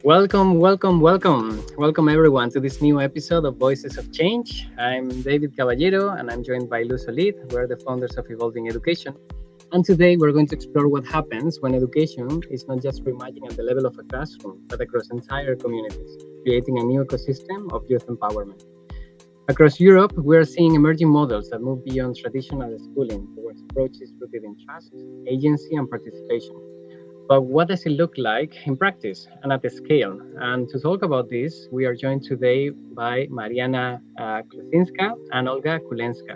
Welcome, welcome, welcome. Welcome everyone to this new episode of Voices of Change. I'm David Caballero and I'm joined by Luz Solid. We're the founders of Evolving Education. And today we're going to explore what happens when education is not just reimagined at the level of a classroom, but across entire communities, creating a new ecosystem of youth empowerment. Across Europe, we're seeing emerging models that move beyond traditional schooling towards approaches rooted in trust, agency, and participation. But what does it look like in practice and at the scale? And to talk about this, we are joined today by Marianna Kłosińska and Olga Kulesza.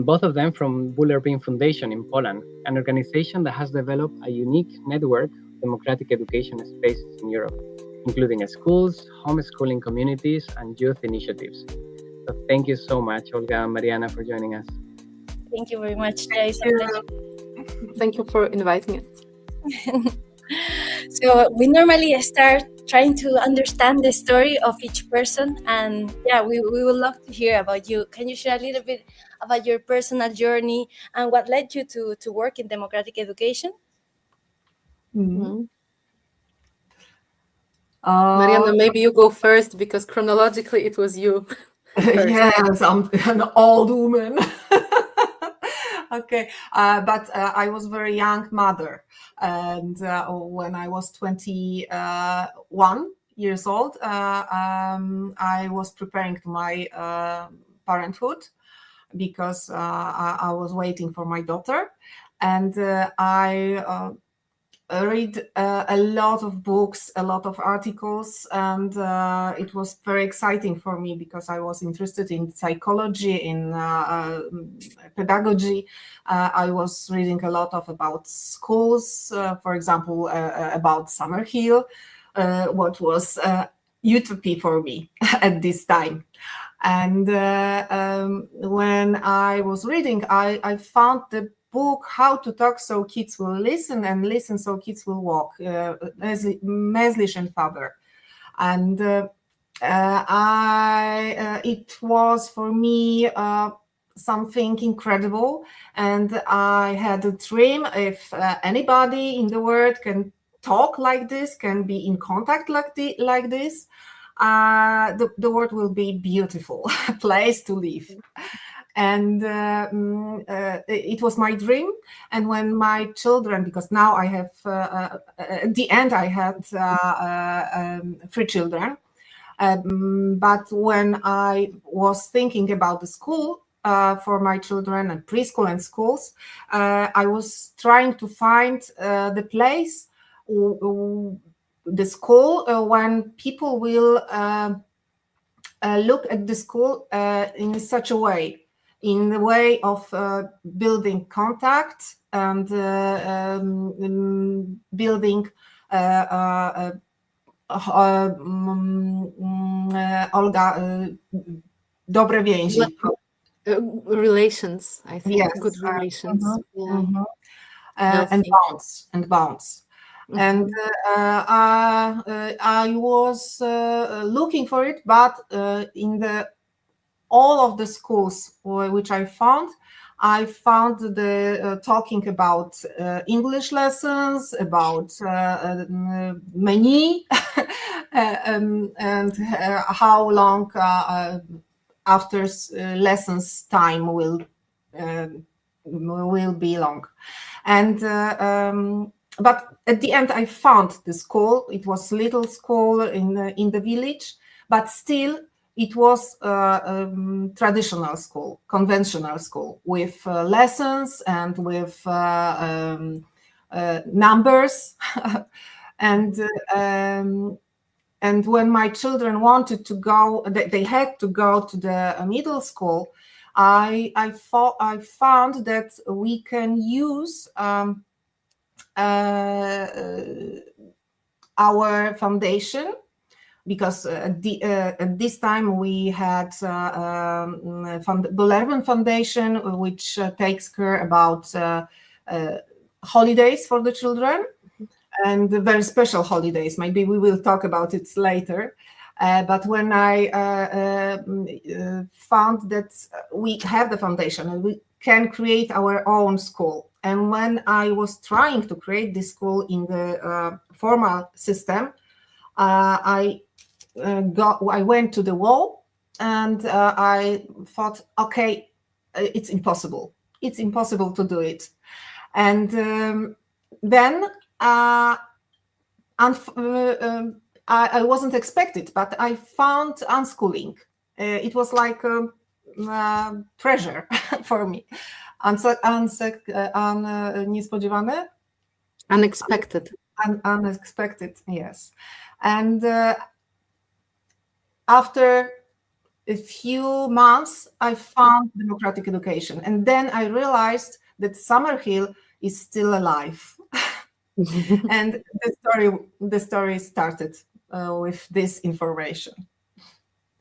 Both of them from Bullerbyn Foundation in Poland, an organization that has developed a unique network of democratic education spaces in Europe, including schools, homeschooling communities, and youth initiatives. So thank you so much, Olga and Marianna, for joining us. Thank you very much, Jay. Thank you for inviting us. So we normally start trying to understand the story of each person, and we would love to hear about you. Can you share a little bit about your personal journey and what led you to work in democratic education? Mm-hmm. Marianna, maybe you go first because chronologically it was you. Yes, I'm an old woman. Okay, but I was a very young mother, and when I was 21 years old, I was preparing to my parenthood because I was waiting for my daughter, and I read a lot of books, a lot of articles, and it was very exciting for me because I was interested in psychology, in pedagogy. I was reading a lot about schools, for example, about Summerhill, what was utopia for me at this time. And when I was reading, I found the book How to Talk So Kids Will Listen and Listen So Kids Will Walk, Meslish and Faber. And it was for me something incredible. And I had a dream if anybody in the world can talk like this, can be in contact like this, the world will be beautiful place to live. And it was my dream. And when my children, because now I have, at the end I had 3 children, but when I was thinking about the school for my children and preschool and schools, I was trying to find the place, the school, when people will look at the school in such a way, in the way of building contact and building Olga, dobre więzi. Relations, I think. Yes. Good relations. And bonds. And I was looking for it, but in all of the schools which I found the talking about English lessons, about menu, and how long after lessons time will be long. And but at the end, I found the school. It was little school in the village, but still it was traditional school, conventional school, with lessons and with numbers. And when my children wanted to go, they had to go to the middle school. I found that we can use our foundation, because at this time we had Bullerbyn Foundation, which takes care about holidays for the children, and very special holidays. Maybe we will talk about it later. But when I found that we have the foundation and we can create our own school, and when I was trying to create this school in the formal system, I went to the wall, and I thought, okay, it's impossible. It's impossible to do it. And then I wasn't expected, but I found unschooling. It was like a treasure for me. Niespodziewane? Unexpected. Unexpected, yes. And after a few months, I found democratic education. And then I realized that Summerhill is still alive. And the story started with this information.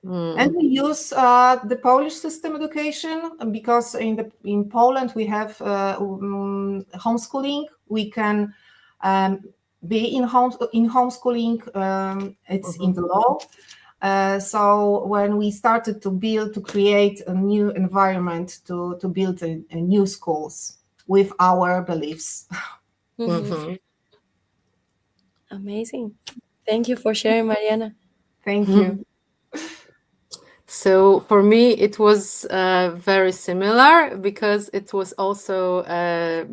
And we use the Polish system education, because in Poland we have homeschooling. We can be in homeschooling. It's in the law. So when we started to create a new environment, to build a new schools with our beliefs. Amazing. Thank you for sharing, Marianna. Thank you. So for me, it was very similar, because it was also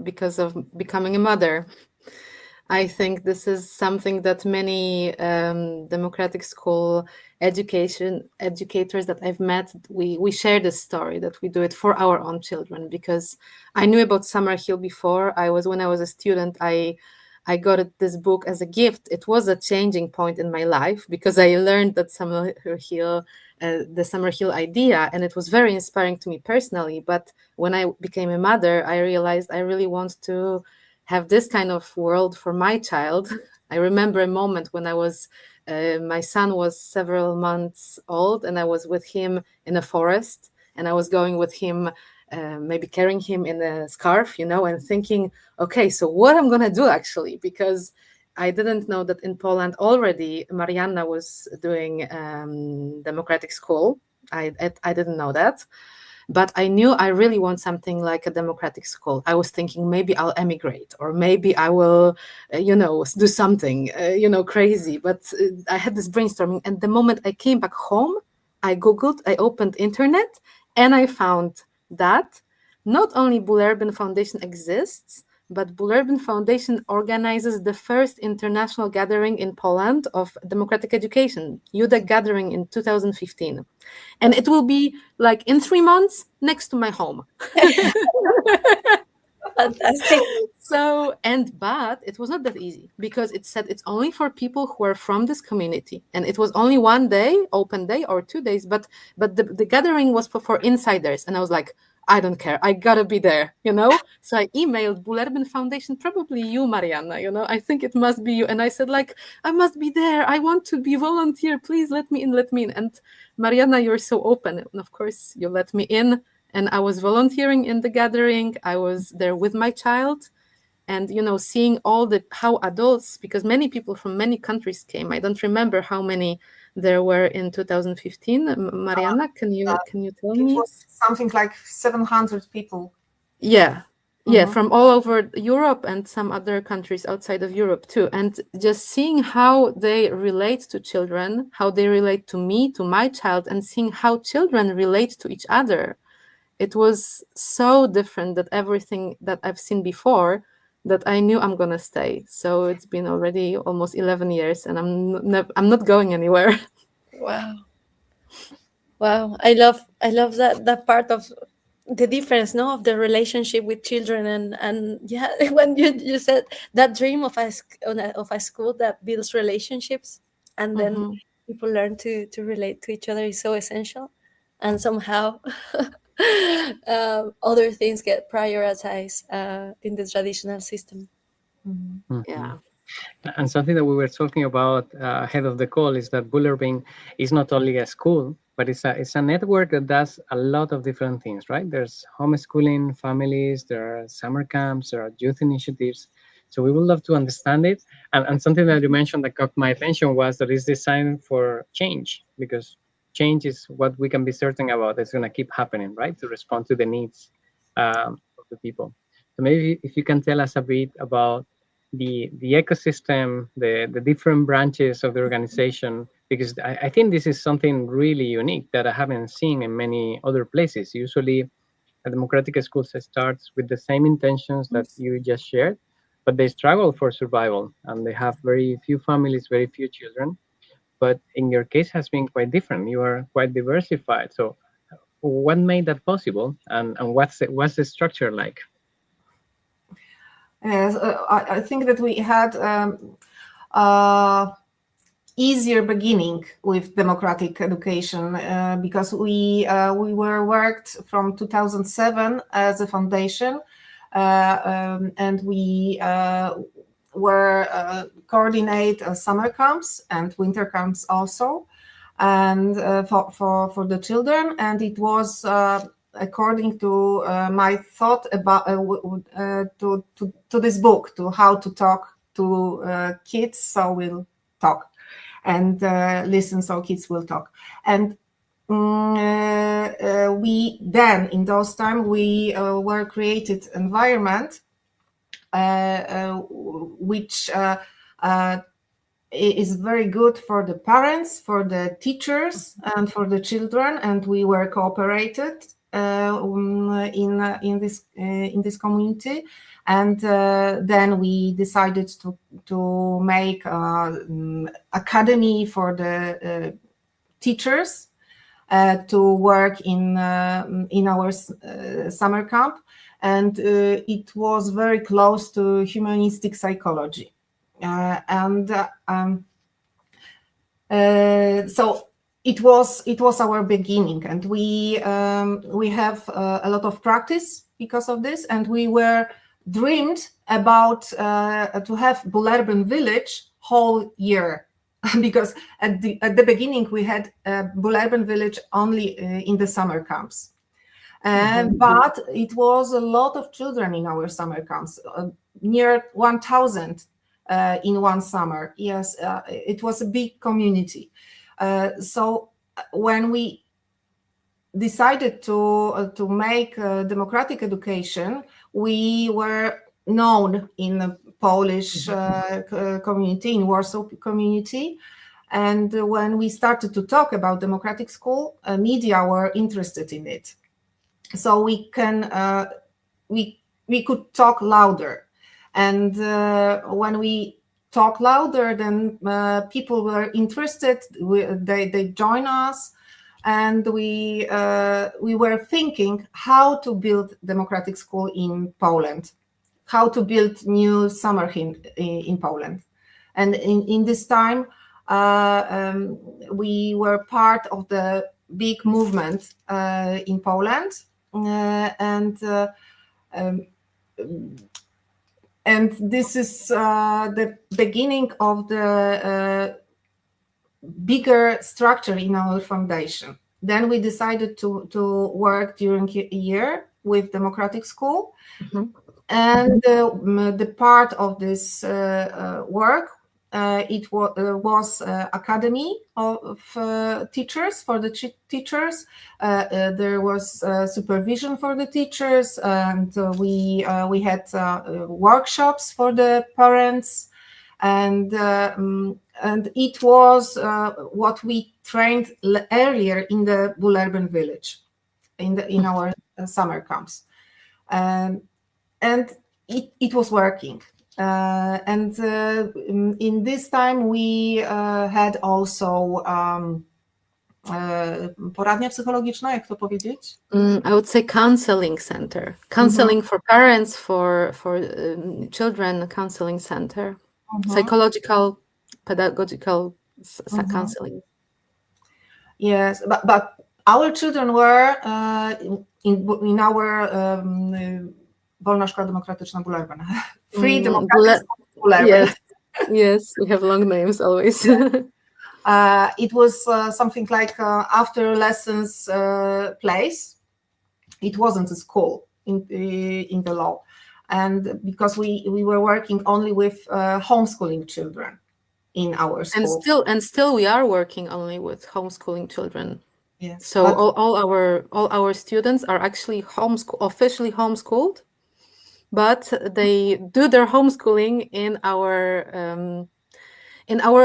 because of becoming a mother. I think this is something that many democratic school educators that I've met, we share this story, that we do it for our own children. Because I knew about Summerhill before. When I was a student, I got this book as a gift. It was a changing point in my life, because I learned that Summerhill, the Summerhill idea, and it was very inspiring to me personally. But when I became a mother, I realized I really want to have this kind of world for my child. I remember a moment when my son was several months old, and I was with him in a forest, and I was going with him, maybe carrying him in a scarf, and thinking, okay, so what I'm going to do actually, because I didn't know that in Poland already Marianna was doing democratic school. I didn't know that. But I knew I really want something like a democratic school. I was thinking maybe I'll emigrate, or maybe I will, do something, crazy. But I had this brainstorming. And the moment I came back home, I Googled, I opened internet, and I found that not only Bullerbyn Foundation exists, but Bullerbyn Foundation organizes the first international gathering in Poland of democratic education, StuDEC gathering in 2015. And it will be like in 3 months next to my home. Fantastic. But it was not that easy, because it said it's only for people who are from this community. And it was only 1 day, open day, or 2 days, but the gathering was for insiders. And I was like, I don't care, I gotta be there, So I emailed Bullerbyn Foundation, probably you, Marianna, I think it must be you. And I said, like, I must be there, I want to be volunteer, please let me in. And Marianna, you're so open, and of course you let me in. And I was volunteering in the gathering. I was there with my child, and seeing how adults, because many people from many countries came. I don't remember how many there were in 2015. Marianna, can you tell me? It was something like 700 people. Yeah. Yeah, from all over Europe and some other countries outside of Europe too. And just seeing how they relate to children, how they relate to me, to my child, and seeing how children relate to each other. It was so different than everything that I've seen before, that I knew I'm gonna stay. So it's been already almost 11 years, and I'm not going anywhere. Wow. I love that part of the difference, of the relationship with children, and yeah, when you said that dream of a school that builds relationships, and then people learn to relate to each other, is so essential. And somehow other things get prioritized in the traditional system. Yeah. And something that we were talking about ahead of the call is that Bullerbyn is not only a school, but it's a network that does a lot of different things, right? There's homeschooling families, there are summer camps, there are youth initiatives. So we would love to understand it. And something that you mentioned that caught my attention was that it's designed for change, because change is what we can be certain about. It's going to keep happening, right? To respond to the needs of the people. So maybe if you can tell us a bit about the ecosystem, the different branches of the organization, because I think this is something really unique that I haven't seen in many other places. Usually a democratic school starts with the same intentions that you just shared, but they struggle for survival and they have very few families, very few children. But in your case has been quite different. You are quite diversified. So what made that possible, and what's the structure like? Yes, I think that we had easier beginning with democratic education because we were worked from 2007 as a foundation, and we were coordinate summer camps and winter camps also, and for the children. And it was according to my thought about to this book, to how to talk to kids, so we'll talk, and listen, so kids will talk. And we then, in those times, we were created environment which is very good for the parents, for the teachers, and for the children, and we were cooperated in this community. And then we decided to make academy for the teachers to work in our summer camp, and it was very close to humanistic psychology, so it was our beginning, and we have a lot of practice because of this, and we were dreamed about to have Bullerbyn village whole year. Because at the beginning we had Bullerbyn village only in the summer camps, but it was a lot of children in our summer camps, near 1,000 in one summer. Yes, it was a big community. So when we decided to make democratic education, we were known in the Polish community, in Warsaw community. And when we started to talk about democratic school, media were interested in it. So we could talk louder. And when we talk louder, then people were interested. They join us, and we were thinking how to build democratic school in Poland, how to build new summer in Poland. And in this time, we were part of the big movement in Poland, and this is the beginning of the bigger structure in our foundation. Then we decided to work during a year with democratic school. And the part of this work, it was academy of teachers, for the teachers. There was supervision for the teachers, and we had workshops for the parents, and it was what we trained earlier in the Bullerbyn village, in our summer camps, and it was working. And in this time we had also poradnia psychologiczna, jak to powiedzieć? I would say counseling center, counseling for parents, for children, counseling center, psychological, pedagogical counseling. Yes, but our children were in our Wolna Szkoła Demokratyczna Bullerbyn. Free Democratic Bullerbyn. Yes, we have long names always. It was something like after lessons place. It wasn't a school in the law, and because we were working only with homeschooling children in our school. And still we are working only with homeschooling children. Yes. So all our students are actually officially homeschooled. but they do their homeschooling in our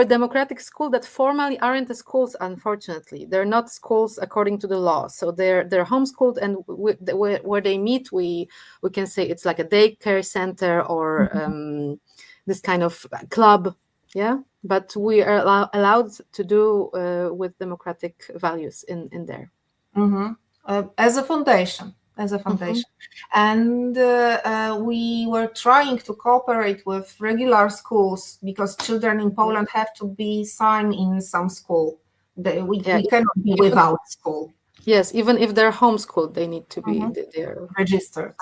democratic school that formally aren't the schools. Unfortunately, they're not schools according to the law, so they're homeschooled, and where they meet, we can say it's like a daycare center or this kind of club, yeah, but we are allowed to do with democratic values in there. As a foundation. And we were trying to cooperate with regular schools, because children in Poland have to be signed in some school. We cannot be without school. Yes, even if they're homeschooled, they need to be they're registered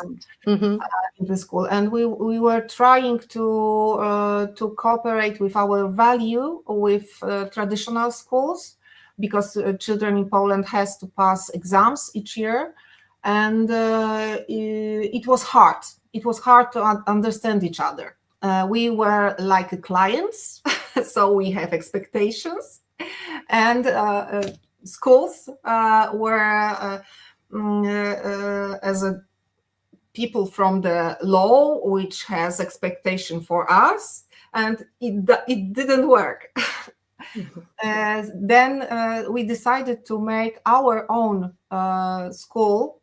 in the school. And we were trying to cooperate with our value with traditional schools, because children in Poland has to pass exams each year. And it was hard. It was hard to understand each other. We were like clients, so we have expectations, and schools were as a people from the law, which has expectation for us, and it didn't work. Then we decided to make our own school.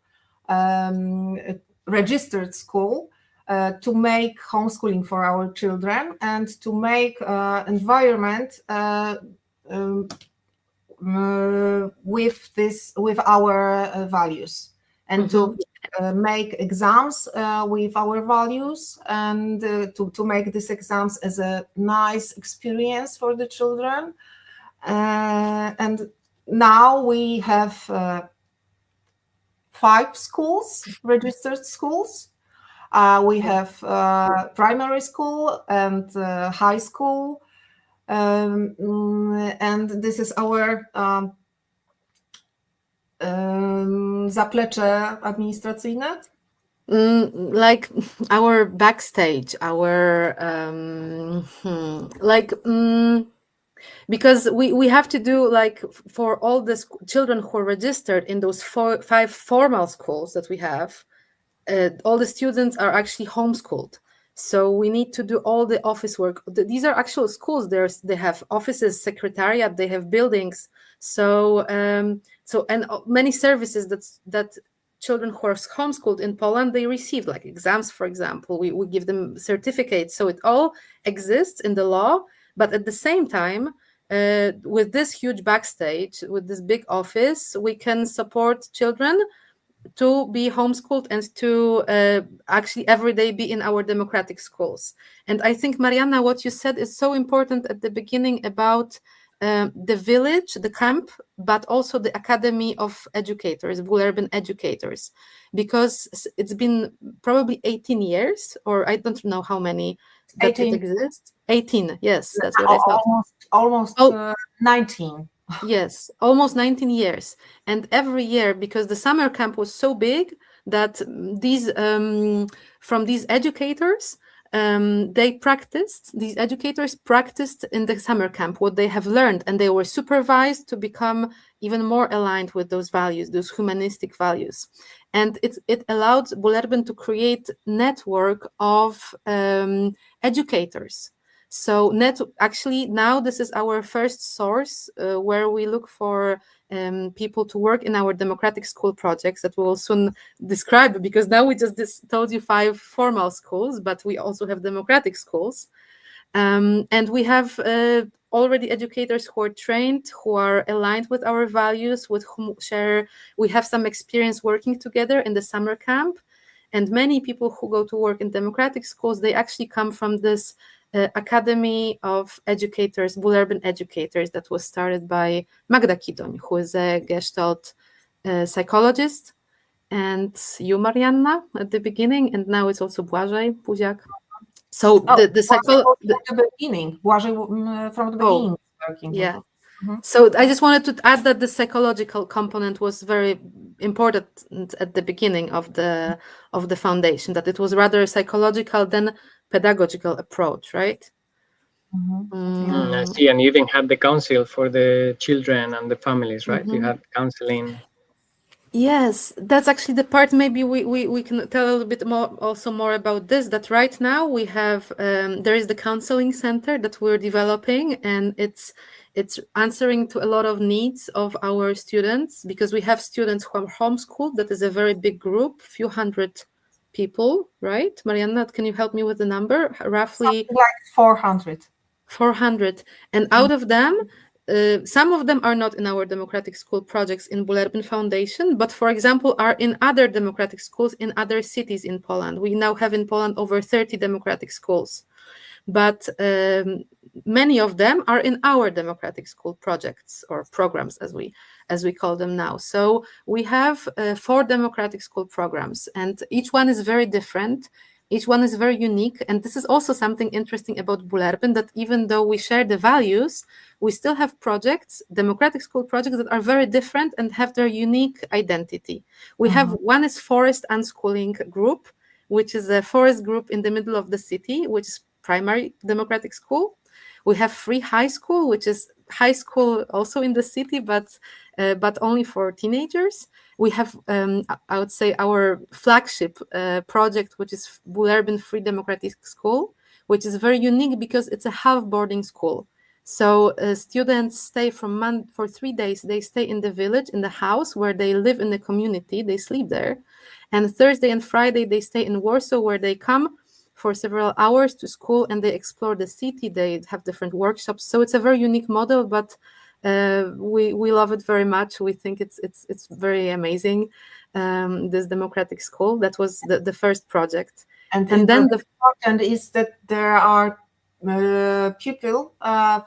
Registered school, to make homeschooling for our children, and to make environment with our values, and to make exams with our values, and to make these exams as a nice experience for the children. And now we have 5 schools, registered schools. We have primary school and high school. And this is our zaplecze administracyjne. Like our backstage, our because we have to do, like, for all the children who are registered in those 5 formal schools that we have, all the students are actually homeschooled. So we need to do all the office work. These are actual schools. They have offices, secretariat, they have buildings. So and many services that children who are homeschooled in Poland, they receive, like exams, for example. We give them certificates. So it all exists in the law. But at the same time, with this huge backstage, with this big office, we can support children to be homeschooled and to actually every day be in our democratic schools. And I think, Marianna, what you said is so important at the beginning about the village, the camp, but also the Academy of Educators, Bullerbyn Educators, because it's been probably 18 years, or I don't know how many that 18. It exists. 18, yes, that's what I thought. Almost 19. Yes, almost 19 years. And every year, because the summer camp was so big that these from these educators, these educators practiced in the summer camp what they have learned, and they were supervised to become even more aligned with those values, those humanistic values. And it allowed Bullerbyn to create network of educators. So actually now this is our first source where we look for people to work in our democratic school projects that we will soon describe, because now we just told you 5 formal schools, but we also have democratic schools. And we have already educators who are trained, who are aligned with our values, with whom we have some experience working together in the summer camp. And many people who go to work in democratic schools, they actually come from this Academy of Educators, Bullerbyn Educators, that was started by Magda Kidoń, who is a Gestalt psychologist, and you, Marianna, at the beginning, and now it's also Błażej Buziak. So the psychologist from the beginning, Błażej from the beginning. Working. Yeah. So I just wanted to add that the psychological component was very important at the beginning of the foundation, that it was rather psychological than pedagogical approach, right? I see. And you even had the council for the children and the families, right? You had counseling. Yes, that's actually the part. Maybe we can tell a little bit more about this. That right now we have there is the counseling center that we're developing, and it's answering to a lot of needs of our students, because we have students who are homeschooled. That is a very big group, few hundred people, right? Marianna, can you help me with the number? Roughly something like 400. 400, and out of them, some of them are not in our democratic school projects in Bullerbyn Foundation, but for example are in other democratic schools in other cities in Poland. We now have in Poland over 30 democratic schools, but many of them are in our democratic school projects or programs, as we call them now. So we have 4 democratic school programs, and each one is very different. Each one is very unique, and this is also something interesting about Bullerbyn, that even though we share the values, we still have projects, democratic school projects, that are very different and have their unique identity. We have one is Forest Unschooling Group, which is a forest group in the middle of the city, which is primary democratic school. We have Free High School, which is high school also in the city, but only for teenagers. We have, I would say, our flagship project, which is Bullerbyn Free Democratic School, which is very unique because it's a half boarding school. So students stay for 3 days. They stay in the village, in the house where they live in the community. They sleep there. And Thursday and Friday, they stay in Warsaw, where they come for several hours to school and they explore the city. They have different workshops. So it's a very unique model, but we love it very much. We think it's very amazing. This democratic school, that was the first project. And then the important is that there are pupil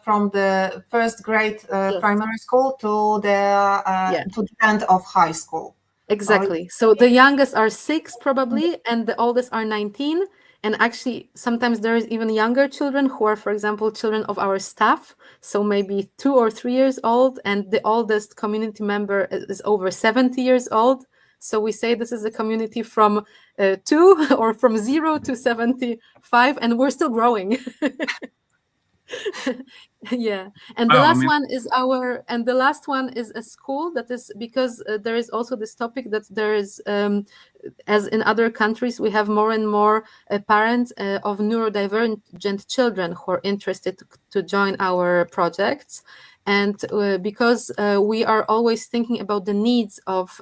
from the first grade primary school to the end of high school. Exactly. So the youngest are 6 probably, and the oldest are 19. And actually, sometimes there is even younger children who are, for example, children of our staff. So maybe 2 or 3 years old, and the oldest community member is over 70 years old. So we say this is a community from 2 or from 0 to 75, and we're still growing. Yeah, and the last one is a school that is, because there is also this topic that there is, as in other countries, we have more and more parents of neurodivergent children who are interested to join our projects, and because we are always thinking about the needs of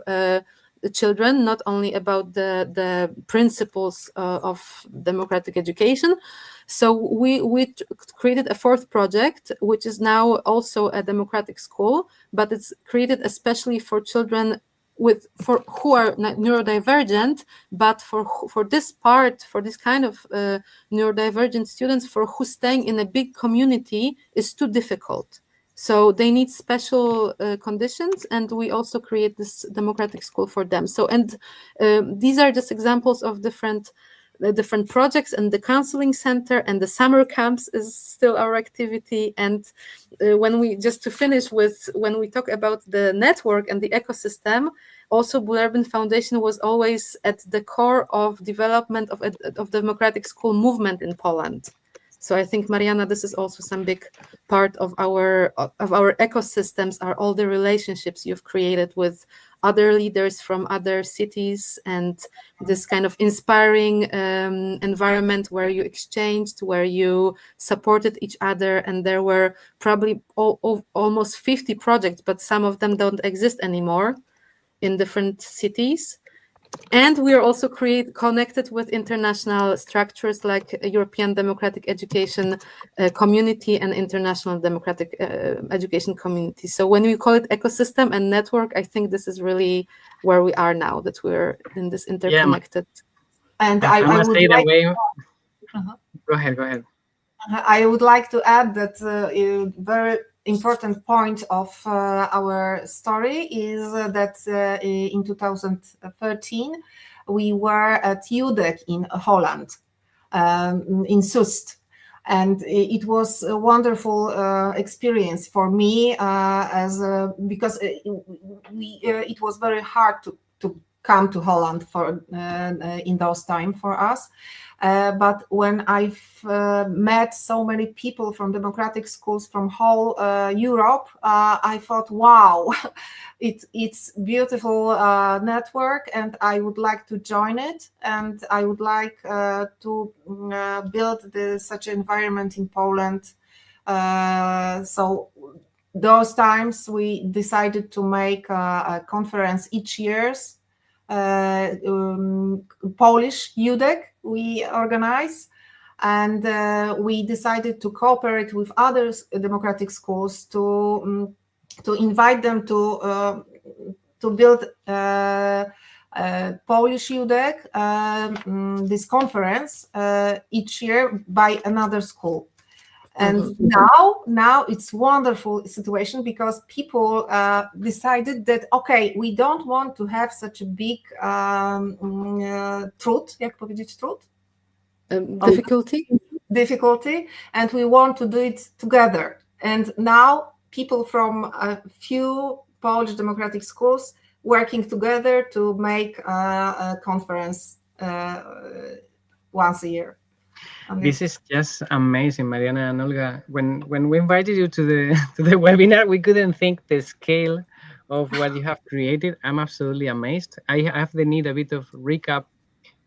the children, not only about the principles of democratic education. So we created a 4th project, which is now also a democratic school, but it's created especially for children who are neurodivergent, but for this kind of neurodivergent students, for who staying in a big community is too difficult. So they need special conditions, and we also create this democratic school for them. So, and these are just examples of different projects, and the counseling center and the summer camps is still our activity. And when we talk about the network and the ecosystem, also Bullerbyn Foundation was always at the core of development of democratic school movement in Poland. So I think, Marianna, this is also some big part of our ecosystems, are all the relationships you've created with other leaders from other cities, and this kind of inspiring environment where you exchanged, where you supported each other. And there were probably almost 50 projects, but some of them don't exist anymore in different cities. And we are also connected with international structures like European Democratic Education Community and International Democratic Education Community. So when we call it ecosystem and network, I think this is really where we are now, that we're in this interconnected. Yeah. And I would say that way. Go ahead. I would like to add that very important point of our story is that in 2013 we were at StuDEC in Holland, in Soest, and it was a wonderful experience for me because it was very hard to come to Holland for in those time for us. But when I've met so many people from democratic schools from whole Europe, I thought, wow, it's beautiful network, and I would like to join it, and I would like to build such an environment in Poland. So those times we decided to make a conference each year. Polish StuDEC we organize, and we decided to cooperate with other democratic schools to invite them to build Polish StuDEC this conference each year by another school. And now it's wonderful situation, because people decided that, okay, we don't want to have such a big jak powiedzieć trud? Difficulty, and we want to do it together. And now people from a few Polish democratic schools working together to make a conference once a year. This is just amazing, Marianna and Olga. When we invited you to the webinar, we couldn't think the scale of what you have created. I'm absolutely amazed. I have the need a bit of recap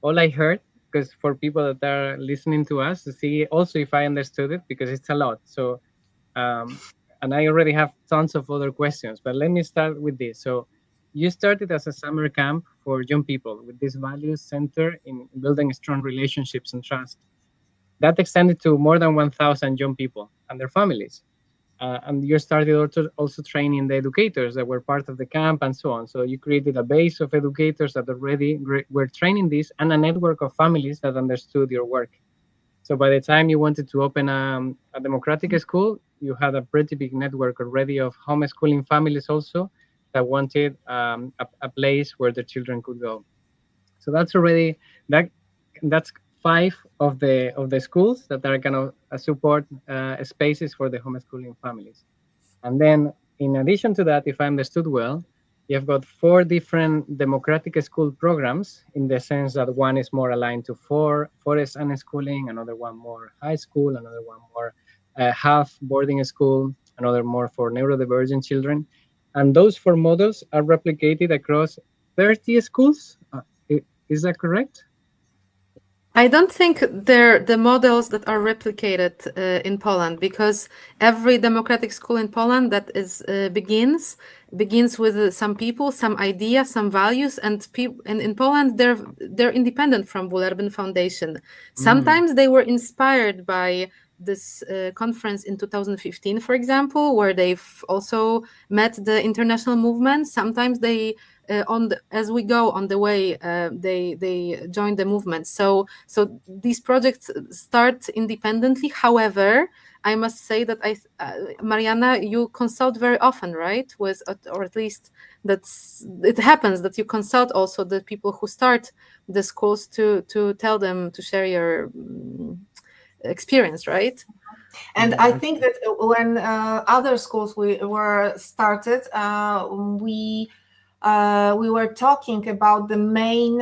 all I heard, because for people that are listening to us, to see also if I understood it, because it's a lot. So, and I already have tons of other questions, but let me start with this. So you started as a summer camp for young people with this values center in building strong relationships and trust. That extended to more than 1,000 young people and their families. And you started also training the educators that were part of the camp and so on. So you created a base of educators that already were training this, and a network of families that understood your work. So by the time you wanted to open a democratic school, you had a pretty big network already of homeschooling families also that wanted a place where their children could go. So that's already, that's 5 of the schools that are kind of support spaces for the homeschooling families. And then in addition to that, if I understood well, you've got 4 different democratic school programs, in the sense that one is more aligned to forest unschooling, another one more high school, another one more half boarding school, another more for neurodivergent children. And those 4 models are replicated across 30 schools. Is that correct? I don't think they're the models that are replicated in Poland, because every democratic school in Poland that is begins with some people, some idea, some values, and in Poland they're independent from Bullerbyn Foundation. Sometimes they were inspired by this conference in 2015, for example, where they've also met the international movement. Sometimes they as we go on the way, they join the movement. So these projects start independently. However, I must say that Marianna, you consult very often, right? Or at least it happens that you consult also the people who start the schools to tell them to share your experience, right? And I think that when other schools were started, we were talking about the main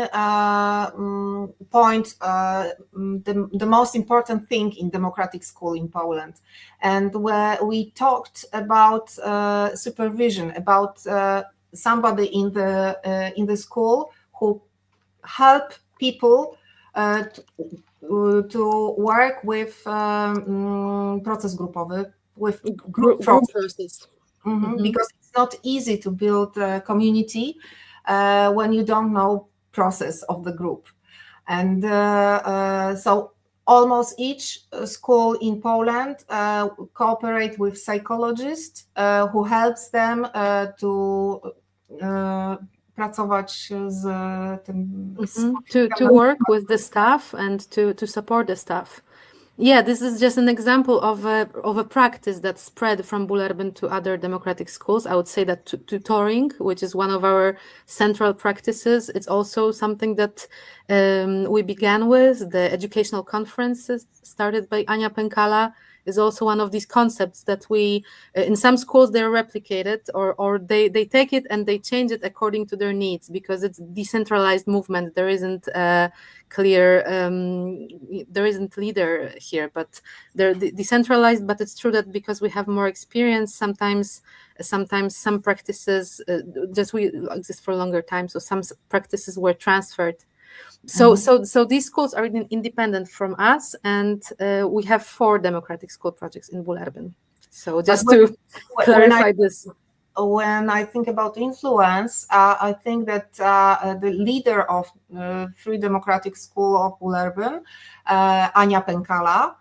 point, the most important thing in democratic school in Poland. And we talked about supervision, about somebody in the school who help people to work with proces grupowy, with group process. Because it's not easy to build a community when you don't know process of the group. And so almost each school in Poland cooperate with psychologists who helps them to pracować z tym. To work with the staff and to support the staff. Yeah, this is just an example of a practice that spread from Bullerbyn to other democratic schools. I would say that tutoring, which is one of our central practices, it's also something that we began with. The educational conferences started by Ania Pękala is also one of these concepts that we, in some schools, they're replicated, or they take it and they change it according to their needs, because it's decentralized movement. There isn't clear, there isn't leader here, but they're decentralized. But it's true that because we have more experience, sometimes some practices just we exist for a longer time, so some practices were transferred. So these schools are independent from us, and we have 4 democratic school projects in Bullerbyn. So just to clarify this. When I think about influence, I think that the leader of Free Democratic School of Bullerbyn, Ania Pękala,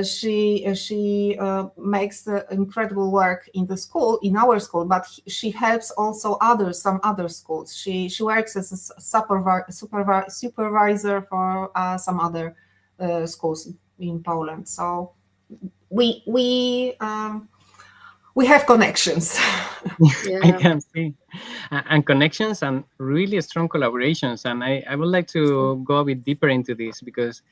she makes incredible work in the school, in our school, but she helps also some other schools. She works as a supervisor for some other schools in Poland. So we have connections. Yeah. I can see, and connections and really strong collaborations. And I would like to go a bit deeper into this, because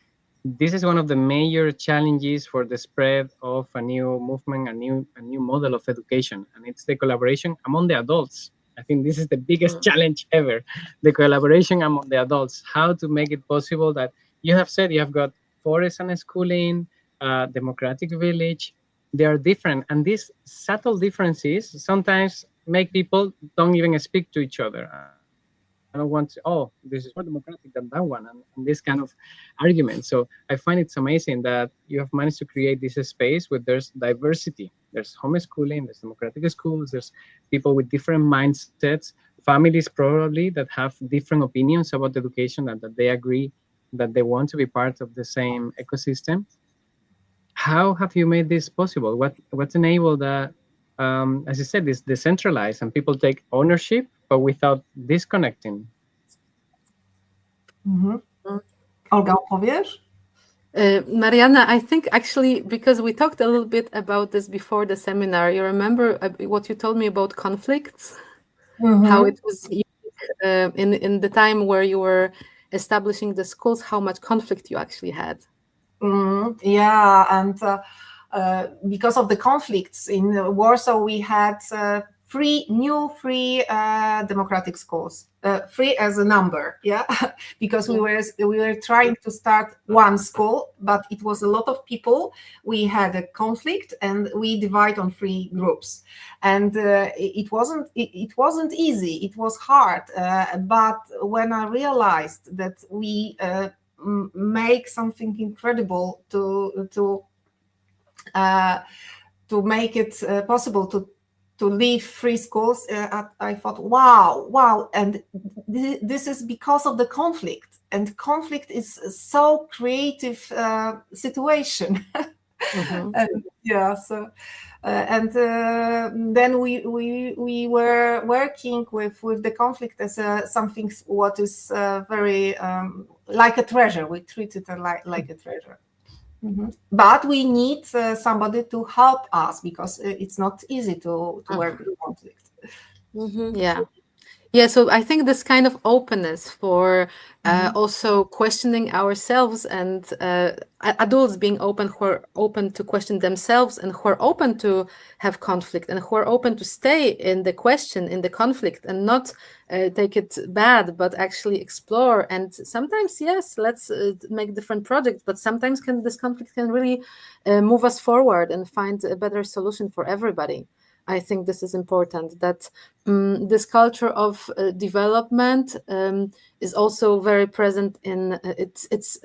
this is one of the major challenges for the spread of a new movement, a new model of education, and it's the collaboration among the adults. I think this is the biggest challenge ever, the collaboration among the adults. How to make it possible that you have said you have got forest and schooling, democratic village. They are different, and these subtle differences sometimes make people don't even speak to each other. I don't want to, oh, this is more democratic than that one, and this kind of argument. So I find it's amazing that you have managed to create this space where there's diversity. There's homeschooling, there's democratic schools, there's people with different mindsets, families probably that have different opinions about education, and that they agree that they want to be part of the same ecosystem. How have you made this possible? What's enabled that, as you said, is decentralized and people take ownership, but without disconnecting? Olga, opowiesz? Marianna, I think actually, because we talked a little bit about this before the seminar, you remember what you told me about conflicts? How it was in the time where you were establishing the schools, how much conflict you actually had. Yeah, and because of the conflicts in Warsaw, we had free democratic schools, free as a number, yeah, because we were trying to start one school, but it was a lot of people. We had a conflict, and we divide on 3 groups, and it wasn't easy. It was hard, but when I realized that we make something incredible to make it possible to leave 3 schools, I thought, wow, and this is because of the conflict, and conflict is so creative situation. Yeah, so and then we were working with the conflict as something what is very like a treasure. We treat it like a treasure. But we need somebody to help us, because it's not easy to work with conflict. Yeah, so I think this kind of openness for also questioning ourselves, and adults being open, who are open to question themselves, and who are open to have conflict, and who are open to stay in the question, in the conflict, and not take it bad, but actually explore. And sometimes, yes, let's make different projects, but sometimes this conflict can really move us forward and find a better solution for everybody. I think this is important, that this culture of development is also very present in it's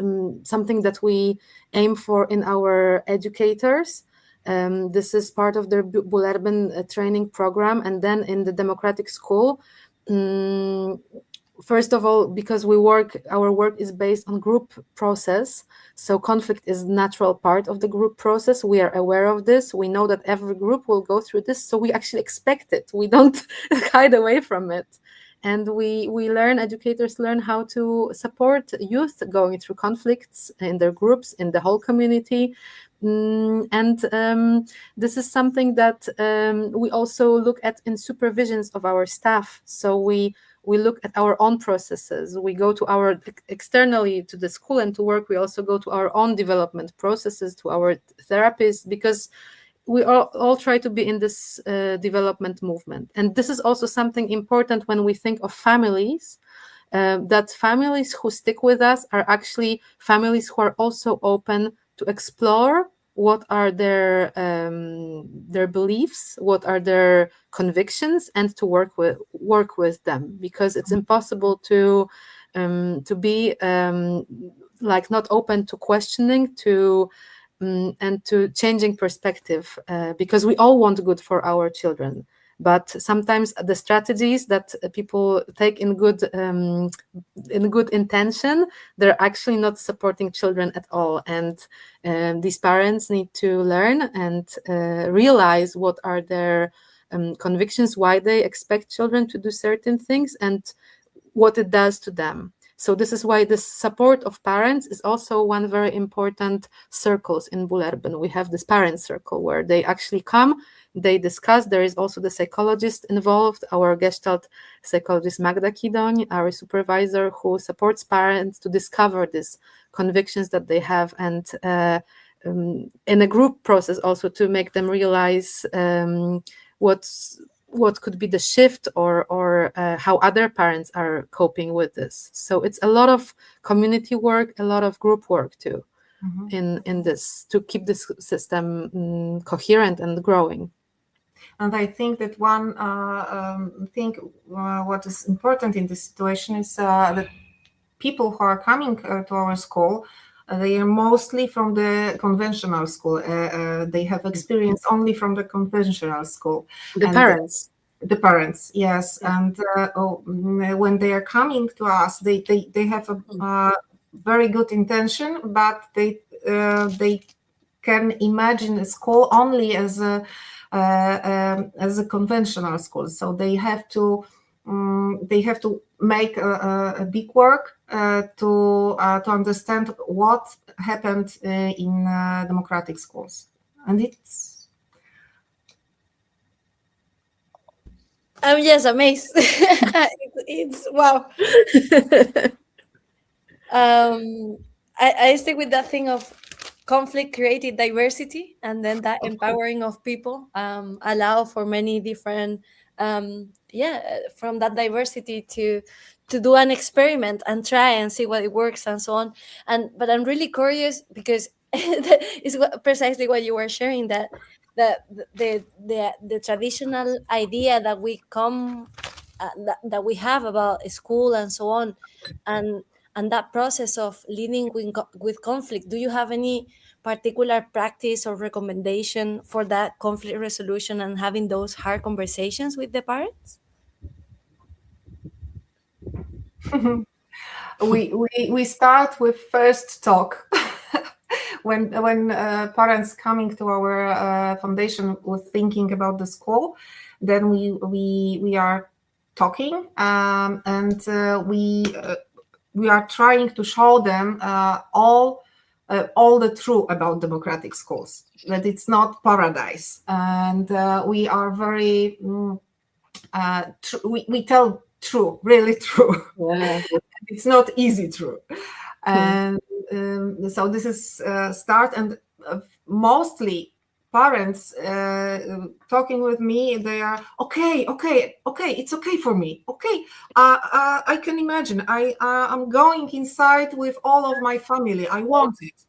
something that we aim for in our educators. This is part of their Bullerbyn training program, and then in the democratic school. First of all, because our work is based on group process, so conflict is natural part of the group process. We are aware of this. We know that every group will go through this, so we actually expect it. We don't hide away from it. And educators learn how to support youth going through conflicts in their groups, in the whole community. And this is something that we also look at in supervisions of our staff. So we look at our own processes. We go to our externally to the school and to work. We also go to our own development processes, to our therapists, because we all try to be in this development movement. And this is also something important when we think of families, that families who stick with us are actually families who are also open to explore what are their beliefs, what are their convictions, and to work with them, because it's impossible to be like not open to questioning, and to changing perspective, because we all want good for our children. But sometimes the strategies that people take in good intention, they're actually not supporting children at all. And these parents need to learn and realize what are their convictions, why they expect children to do certain things, and what it does to them. So this is why the support of parents is also one very important circles in Bullerbyn. We have this parent circle where they actually come, they discuss. There is also the psychologist involved, our Gestalt psychologist Magda Kidoń, our supervisor, who supports parents to discover these convictions that they have, and in a group process also to make them realize what could be the shift or how other parents are coping with this. So it's a lot of community work, a lot of group work too, in this, to keep this system coherent and growing. And I think that one thing what is important in this situation is that people who are coming to our school, they are mostly from the conventional school. They have experience only from the conventional school. The parents. The parents, yes. And when they are coming to us, they have a very good intention, but they can imagine a school only as a conventional school. So they have to make a big work to understand what happened in democratic schools, and it's. I'm just amazed. it's wow. I stick with that thing of conflict created diversity, and then that empowering of people allow for many different from that diversity to do an experiment and try and see what it works and so on. But I'm really curious, because it's precisely what you were sharing, that the traditional idea that we come that we have about school and so on, and that process of living with conflict. Do you have any particular practice or recommendation for that conflict resolution and having those hard conversations with the parents? we start with first talk. when parents coming to our foundation with thinking about the school, then we are talking, and we are trying to show them all the truth about democratic schools, that it's not paradise, and we are very we tell true, really true. Yeah. It's not easy true. And so this is start, and mostly parents talking with me, they are okay, it's okay for me, okay, I can imagine, I'm going inside with all of my family, I want it.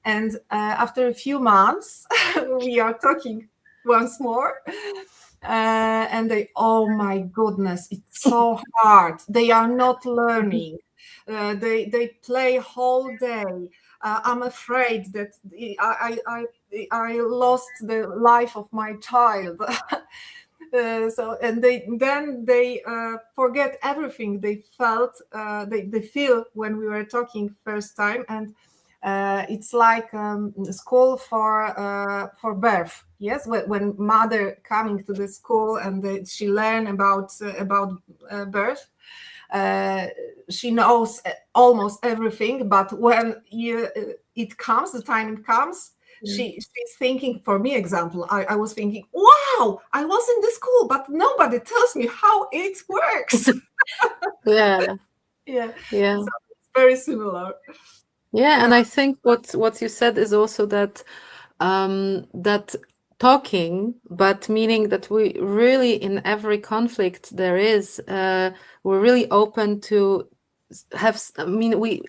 And after a few months we are talking once more, and they, oh my goodness, it's so hard, they are not learning, they play whole day, I'm afraid that I lost the life of my child. So, and they forget everything they felt, they feel when we were talking first time, and it's like school for birth. Yes, when mother coming to the school and she learn about birth. She knows almost everything, but when the time comes, she's thinking, for me, example, I was thinking, wow, I was in the school, but nobody tells me how it works. Yeah. Yeah. Yeah. So it's very similar. Yeah, and I think what you said is also that that talking, but meaning that we really, in every conflict there is, we're really open to have. I mean, we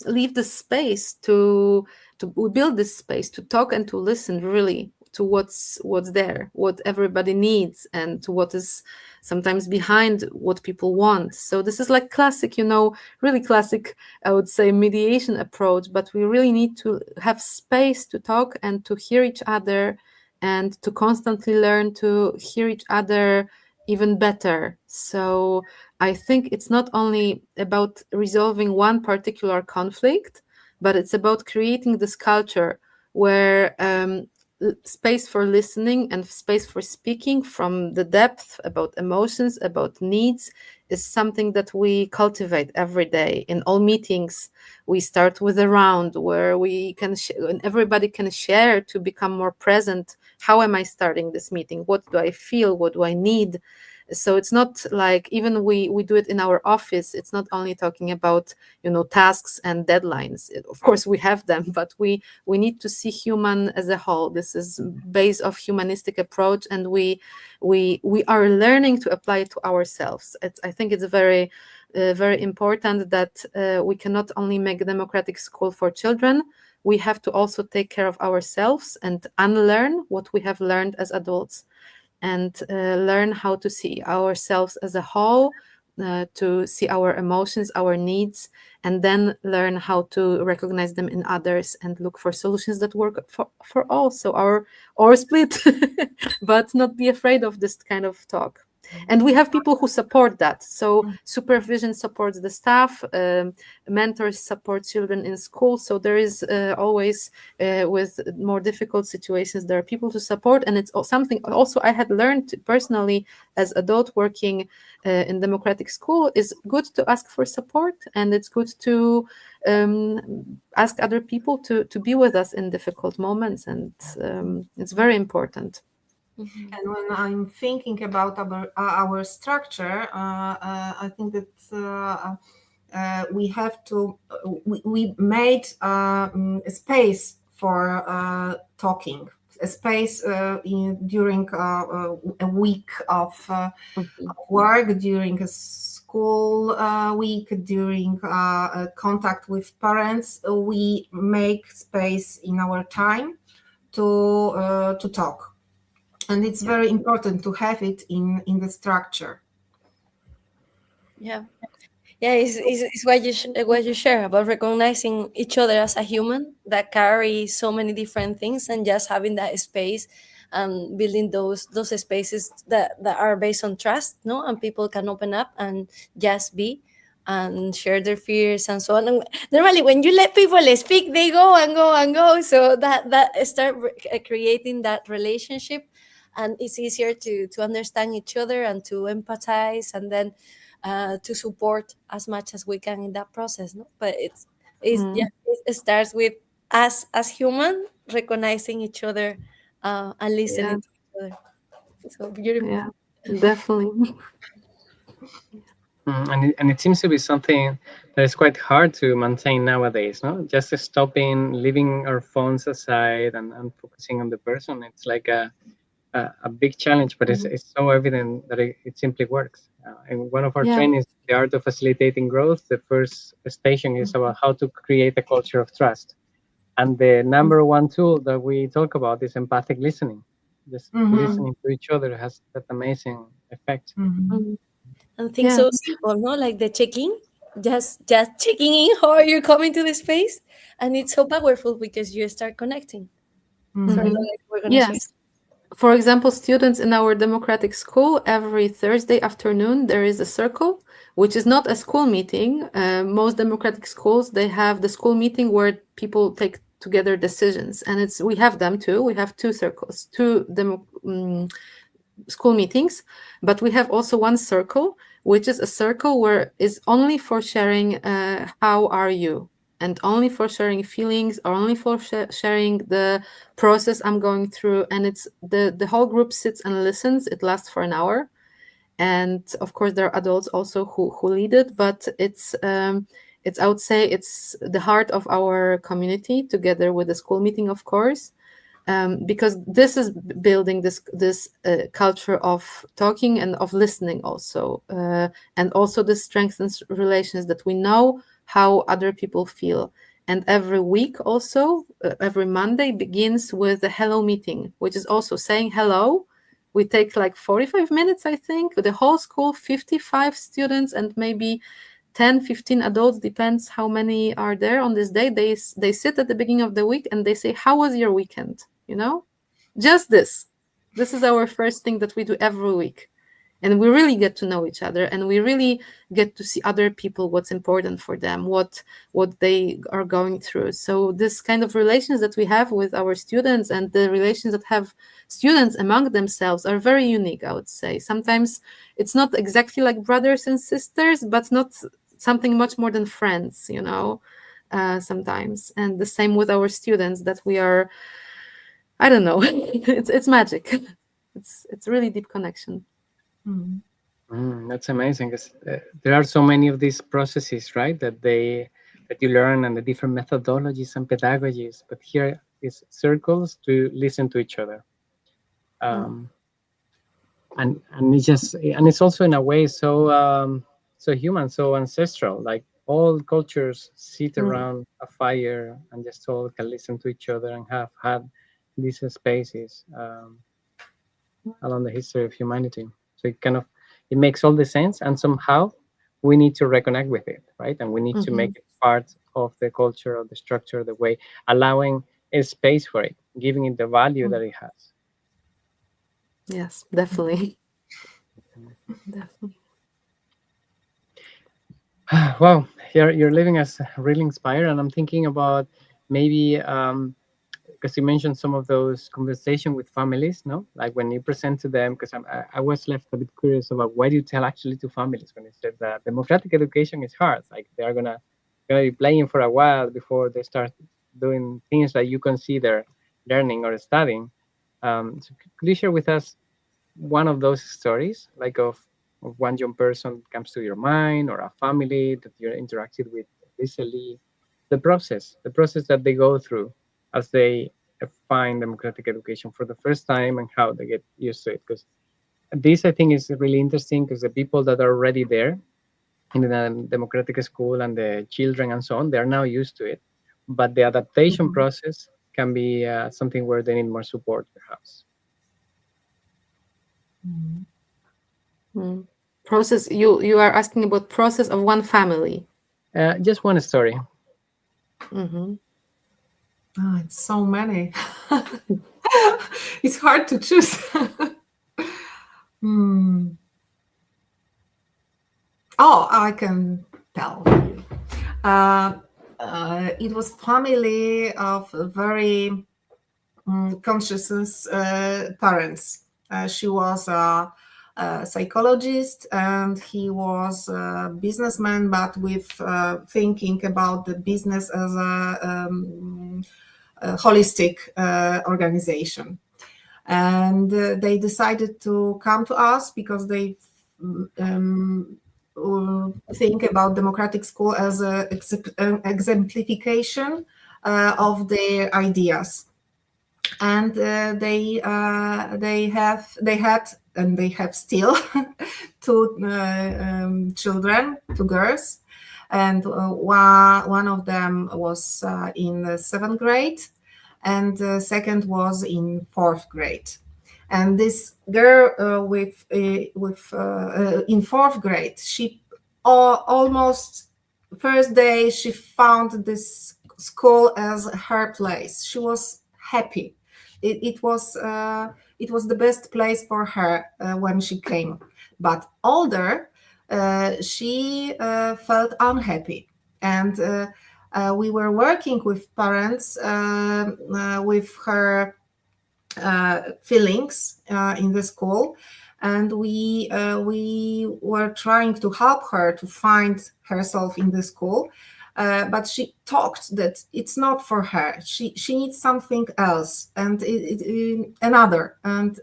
leave the space to we build this space to talk and to listen really to what's there, what everybody needs, and to what is sometimes behind what people want. So this is like classic, really classic, I would say, mediation approach, but we really need to have space to talk and to hear each other and to constantly learn to hear each other even better. So I think it's not only about resolving one particular conflict, but it's about creating this culture where space for listening and space for speaking from the depth about emotions, about needs, is something that we cultivate every day. In all meetings, we start with a round where we can and everybody can share to become more present. How am I starting this meeting? What do I feel? What do I need? So it's not like, even we do it in our office, it's not only talking about tasks and deadlines. Of course we have them, but we need to see human as a whole. This is base of humanistic approach, and we are learning to apply it to ourselves. I think it's very very important that we cannot only make a democratic school for children. We have to also take care of ourselves and unlearn what we have learned as adults, and learn how to see ourselves as a whole, to see our emotions, our needs, and then learn how to recognize them in others and look for solutions that work for all. So or split, but not be afraid of this kind of talk. And we have people who support that. So supervision supports the staff, mentors support children in school. So there is always, with more difficult situations, there are people to support. And it's something also I had learned personally as adult working in democratic school, is good to ask for support. And it's good to ask other people to be with us in difficult moments. And it's very important. And when I'm thinking about our structure, I think that we have to, we made a space for talking, a space during a week of work, during a school week, during contact with parents. We make space in our time to talk. And it's very important to have it in the structure. Yeah, it's what you share about recognizing each other as a human that carries so many different things, and just having that space and building those spaces that are based on trust, no, and people can open up and just be and share their fears and so on. And normally, when you let people speak, they go and go and go. So that start creating that relationship. And it's easier to understand each other and to empathize, and then to support as much as we can in that process. No, but it starts with us as human recognizing each other and listening to each other. So beautiful. Yeah, definitely. And it seems to be something that is quite hard to maintain nowadays, no? Just stopping, leaving our phones aside, and focusing on the person. It's like a big challenge, but it's so evident that it simply works. In one of our trainings, The Art of Facilitating Growth, the first station is about how to create a culture of trust. And the number one tool that we talk about is empathic listening. Just listening to each other has that amazing effect. And things so simple, no? Like the checking, just checking in how are you coming to the space, and it's so powerful because you start connecting. So we're gonna share. For example, students in our democratic school, every Thursday afternoon, there is a circle, which is not a school meeting. Most democratic schools, they have the school meeting where people take together decisions. And we have them too. We have two circles, school meetings, but we have also one circle, which is a circle where is only for sharing how are you? and only for sharing feelings, or only for sharing the process I'm going through. And it's the whole group sits and listens. It lasts for an hour. And of course, there are adults also who lead it, but it's I would say it's the heart of our community, together with the school meeting, of course. Because this is building this culture of talking and of listening also, and also this strengthens relations, that we know how other people feel. And every week also, every Monday begins with a hello meeting, which is also saying hello. We take like 45 minutes, I think, with the whole school, 55 students, and maybe 10, 15 adults, depends how many are there on this day. They sit at the beginning of the week and they say, how was your weekend? Just this is our first thing that we do every week. And we really get to know each other, and we really get to see other people, what's important for them, what they are going through. So this kind of relations that we have with our students, and the relations that have students among themselves, are very unique, I would say. Sometimes it's not exactly like brothers and sisters, but not something much more than friends, sometimes. And the same with our students, that we are, I don't know, it's magic. It's really deep connection. That's amazing, because there are so many of these processes, right, that you learn, and the different methodologies and pedagogies. But here is circles to listen to each other, and it's also in a way so human, so ancestral. Like all cultures sit around a fire and just talk and listen to each other, and have had these spaces along the history of humanity. So it makes all the sense, and somehow we need to reconnect with it, right? And we need to make it part of the culture, of the structure, the way, allowing a space for it, giving it the value that it has. Yes, definitely. Definitely. Wow, you're leaving us really inspired, and I'm thinking about maybe because you mentioned some of those conversations with families, no? Like when you present to them, because I was left a bit curious about why do you tell actually to families when you said that democratic education is hard? Like they're gonna be playing for a while before they start doing things that you consider learning or studying. So could you share with us one of those stories, like of one young person comes to your mind, or a family that you interacted with recently? The process that they go through as they find democratic education for the first time, and how they get used to it. Because this, I think, is really interesting, because the people that are already there in the democratic school, and the children and so on, they are now used to it. But the adaptation process can be something where they need more support, perhaps. Process, you are asking about process of one family? Just one story. Oh, it's so many. It's hard to choose. Oh, I can tell you. It was family of very conscious parents. She was a psychologist, and he was a businessman, but with thinking about the business as a holistic organization. And they decided to come to us because they think about democratic school as an exemplification of their ideas. And they had and they have still two children, two girls, and one of them was in the 7th grade, and the second was in 4th grade. And this girl in 4th grade, she almost first day she found this school as her place. She was happy. It was the best place for her when she came. But older, she felt unhappy, and we were working with parents with her feelings in the school, and we were trying to help her to find herself in the school. but she talked that it's not for her. She needs something else and another. And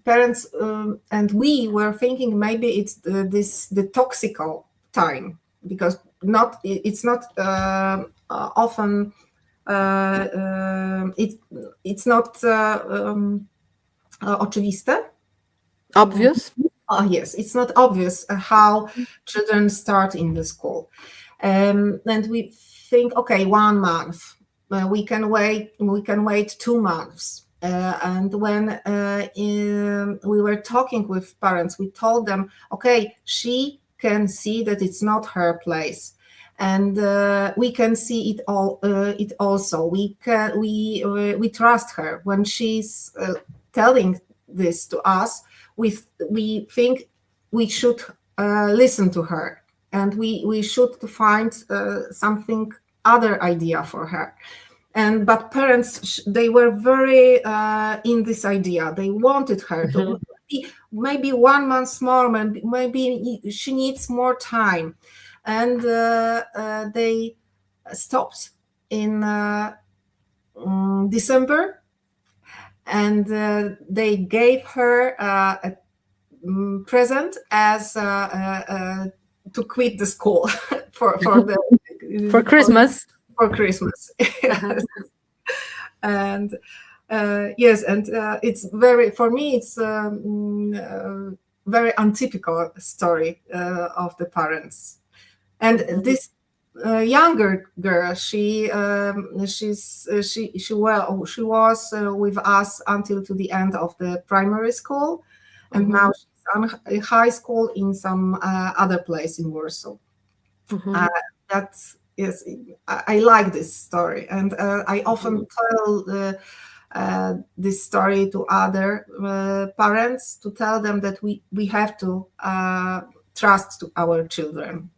parents and we were thinking maybe it's the toxical time, because it's not often it's not oczywiste. Obvious. Yes, it's not obvious how children start in the school. And we think, okay, 1 month, we can wait 2 months. And when we were talking with parents, we told them, okay, she can see that it's not her place, and we can see it all. It also we trust her when she's telling this to us. We think we should listen to her, and we should find something other idea for her. But parents, they were very in this idea. They wanted her to be maybe 1 month more, maybe she needs more time. And they stopped in December, and they gave her a present as to quit the school for Christmas. For Christmas. Yes. And yes, and it's very, for me, it's very untypical story of the parents. And this younger girl, she was with us until to the end of the primary school, and now she's in high school in some other place in Warsaw. That's yes, I like this story, and I often tell this story to other parents, to tell them that we have to trust our children.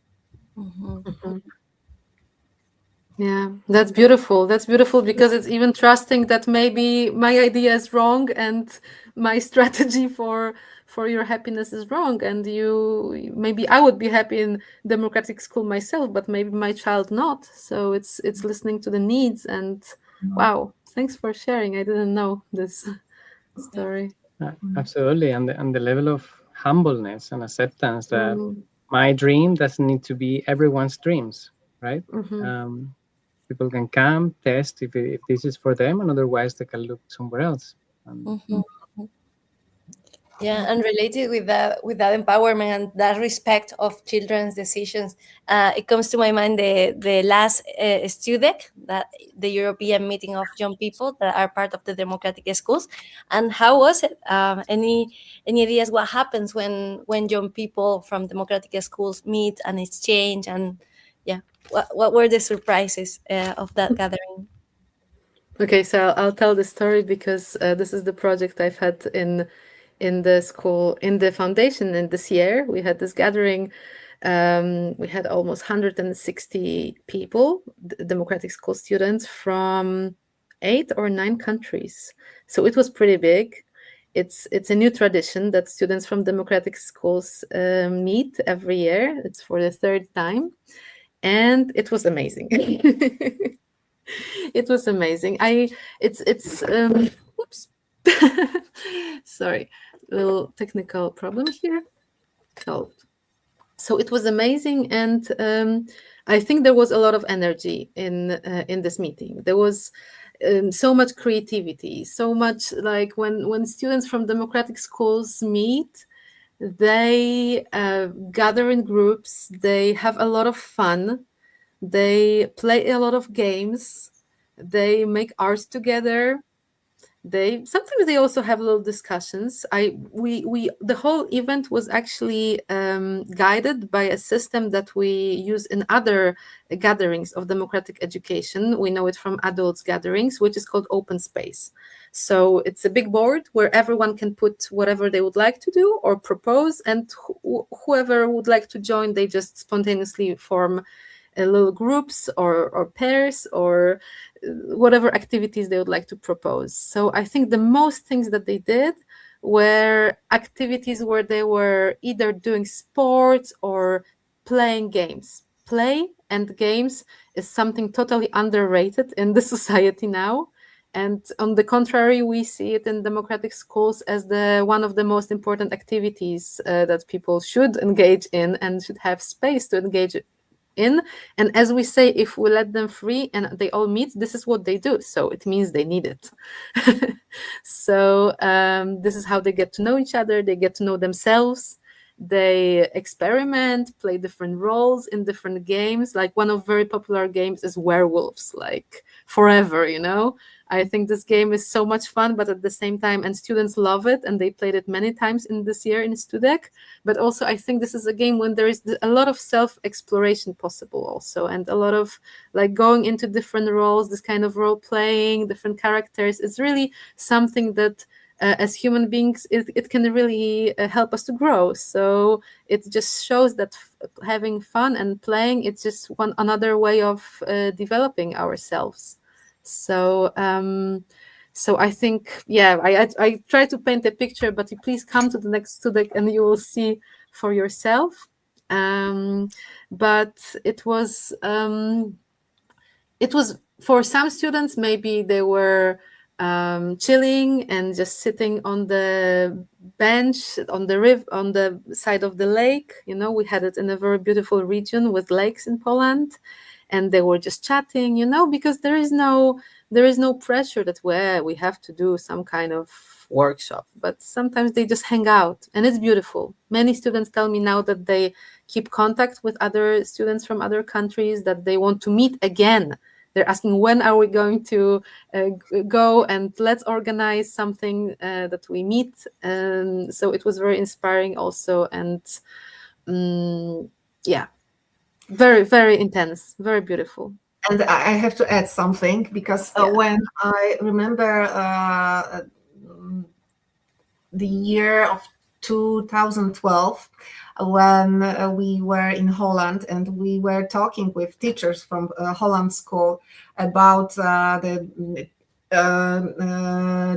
Yeah, that's beautiful. That's beautiful, because it's even trusting that maybe my idea is wrong and my strategy for your happiness is wrong, and maybe I would be happy in democratic school myself, but maybe my child not. So it's listening to the needs. And wow, thanks for sharing. I didn't know this story. Absolutely, and the level of humbleness and acceptance that my dream doesn't need to be everyone's dreams, right? People can come, test if this is for them, and otherwise they can look somewhere else. Yeah, and related with that empowerment and that respect of children's decisions, it comes to my mind the last StuDEC, that the European meeting of young people that are part of the democratic schools. And how was it? Any ideas what happens when young people from democratic schools meet and exchange? And yeah, what were the surprises of that gathering? Okay, so I'll tell the story, because this is the project I've had in the school, in the foundation. In this year, we had this gathering. We had almost 160 people, democratic school students from 8 or 9 countries. So it was pretty big. It's a new tradition that students from democratic schools meet every year. It's for the 3rd time, and it was amazing. It was amazing. Oops. Sorry, little technical problem here. So it was amazing, and I think there was a lot of energy in this meeting. There was so much creativity, so much, like when students from democratic schools meet, they gather in groups, they have a lot of fun, they play a lot of games, they make art together. Sometimes they also have little discussions. The whole event was actually guided by a system that we use in other gatherings of democratic education. We know it from adults gatherings, which is called open space. So it's a big board where everyone can put whatever they would like to do or propose, and whoever would like to join, they just spontaneously form little groups or pairs or whatever activities they would like to propose. So I think the most things that they did were activities where they were either doing sports or playing games play and games is something totally underrated in the society now. And on the contrary, we see it in democratic schools as one of the most important activities that people should engage in and should have space to engage in. And as we say, if we let them free and they all meet, this is what they do. So it means they need it. So this is how they get to know each other. They get to know themselves. They experiment, play different roles in different games. Like one of very popular games is werewolves, like forever, you know. I think this game is so much fun, but at the same time, and students love it, and they played it many times in this year in StuDEC. But also, I think this is a game when there is a lot of self-exploration possible also, and a lot of like going into different roles, this kind of role playing, different characters is really something that as human beings, it can really help us to grow. So it just shows that having fun and playing, it's just another way of developing ourselves. So so I think, yeah, I try to paint a picture, but you please come to the next StuDEC and you will see for yourself. But it was for some students, maybe they were chilling and just sitting on the bench on the side of the lake. You know, we had it in a very beautiful region with lakes in Poland, and they were just chatting, you know, because there is no pressure that we have to do some kind of workshop, but sometimes they just hang out and it's beautiful. Many students tell me now that they keep contact with other students from other countries, that they want to meet again. They're asking, when are we going to go and let's organize something that we meet. So it was very inspiring also. And yeah, very, very intense, very beautiful. And I have to add something, because when I remember the year of 2012, when we were in Holland and we were talking with teachers from Holland school about the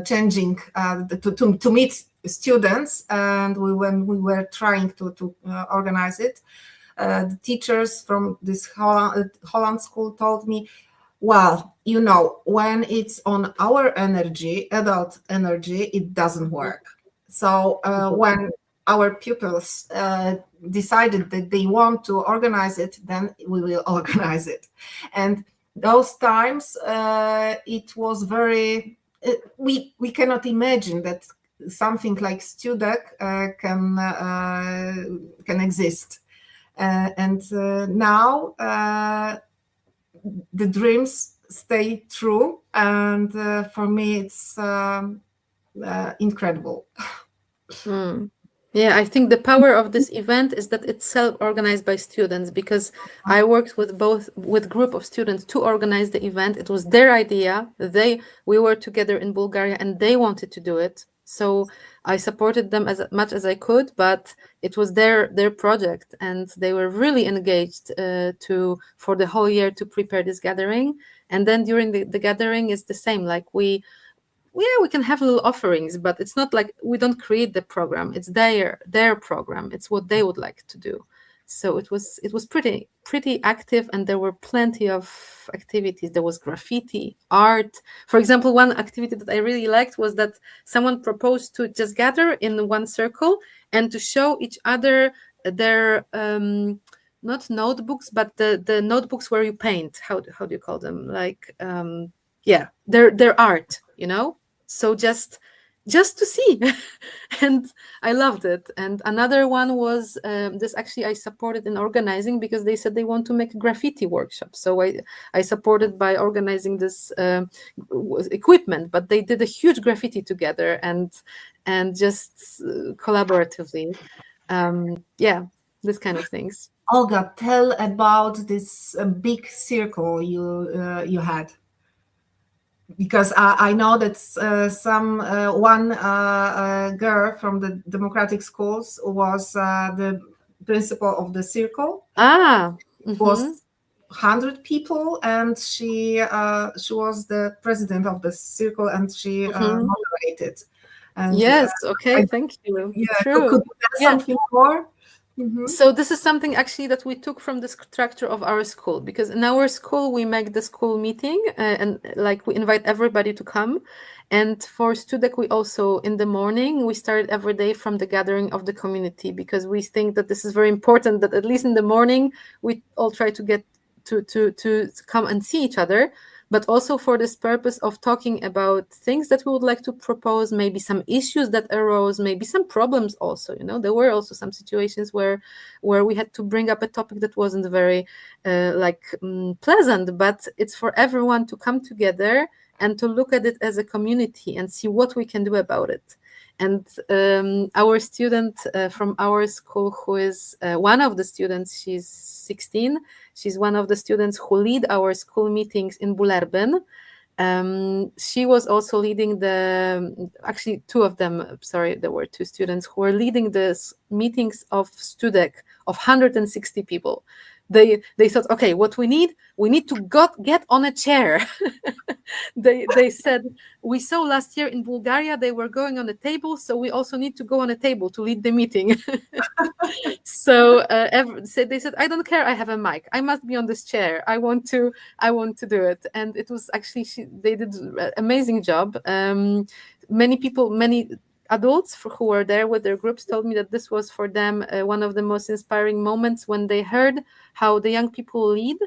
changing to meet students, and when we were trying to organize it, the teachers from this Holland school told me, well, you know, when it's on our energy, adult energy, it doesn't work. So when our pupils decided that they want to organize it, then we will organize it. And those times, it was very, we cannot imagine that something like StuDEC can exist. And now the dreams stay true, and for me it's incredible. Yeah, I think the power of this event is that it's self-organized by students, because I worked with group of students to organize the event. It was their idea. We were together in Bulgaria and they wanted to do it. So I supported them as much as I could, but it was their project, and they were really engaged for the whole year to prepare this gathering. And then during the gathering, it's the same. Like we can have little offerings, but it's not like we don't create the program. It's their program. It's what they would like to do. So it was pretty active, and there were plenty of activities. There was graffiti, art. For example, one activity that I really liked was that someone proposed to just gather in one circle and to show each other their not notebooks, but the notebooks where you paint. How do you call them? Like their art, you know. So just to see. And I loved it. And another one was this, actually I supported in organizing, because they said they want to make a graffiti workshop. So I supported by organizing this equipment, but they did a huge graffiti together and just collaboratively. This kind of things. Olga, tell about this big circle you had. Because I know that one girl from the democratic schools was the principal of the circle. It was 100 people, and she was the president of the circle, and she moderated. And, yes. Okay. Thank you. Yeah. True. Could you tell something more? So this is something actually that we took from the structure of our school, because in our school we make the school meeting and like we invite everybody to come. And for StuDEC, we also in the morning we started every day from the gathering of the community, because we think that this is very important, that at least in the morning we all try to get to come and see each other, but also for this purpose of talking about things that we would like to propose, maybe some issues that arose, maybe some problems also. You know, there were also some situations where we had to bring up a topic that wasn't very pleasant, but it's for everyone to come together and to look at it as a community and see what we can do about it. And our student from our school, who is one of the students, she's 16. She's one of the students who lead our school meetings in Bullerbyn. She was also leading actually two of them, sorry, there were two students who were leading the meetings of StuDEC of 160 people. They thought, okay, what we need to get on a chair. They said, we saw last year in Bulgaria they were going on a table, so we also need to go on a table to lead the meeting. So they said, I don't care, I have a mic, I must be on this chair, I want to do it. And it was actually they did an amazing job. Many adults who were there with their groups told me that this was for them one of the most inspiring moments, when they heard how the young people lead,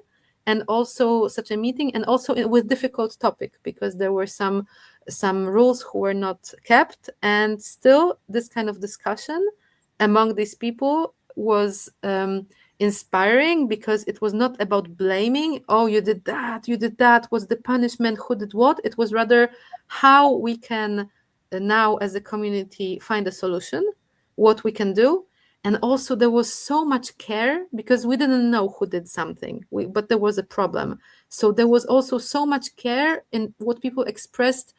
and also such a meeting, and also with difficult topic, because there were some rules who were not kept, and still this kind of discussion among these people was inspiring, because it was not about blaming, oh, you did that, what's the punishment, who did what. It was rather how we can now as a community find a solution, what we can do. And also there was so much care, because we didn't know who did something, but there was a problem. So there was also so much care in what people expressed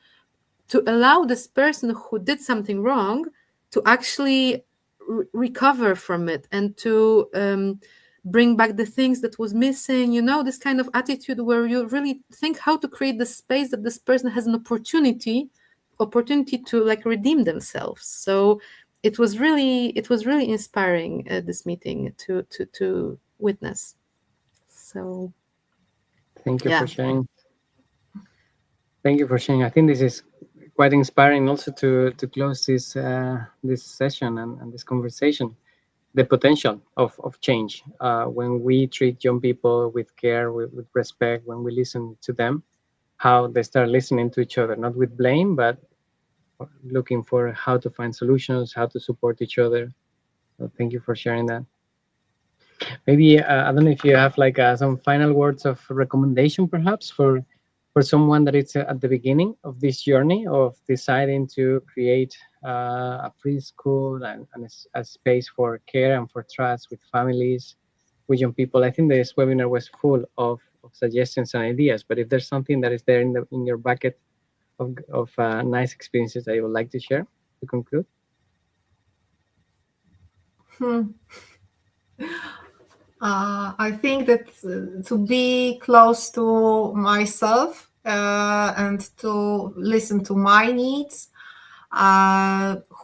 to allow this person who did something wrong to actually recover from it, and to bring back the things that was missing, you know, this kind of attitude where you really think how to create the space that this person has an opportunity to like redeem themselves. So it was really inspiring, this meeting to witness. So thank you for sharing. Thank you for sharing. I think this is quite inspiring also to close this session and this conversation. The potential of change when we treat young people with care, with respect, when we listen to them, how they start listening to each other, not with blame, but looking for how to find solutions, how to support each other. So thank you for sharing that. Maybe I don't know if you have like some final words of recommendation, perhaps for someone that is at the beginning of this journey of deciding to create a preschool and a space for care and for trust with families, with young people. I think this webinar was full of suggestions and ideas, but if there's something that is there in your bucket of nice experiences that you would like to share to conclude? I think that to be close to myself and to listen to my needs, who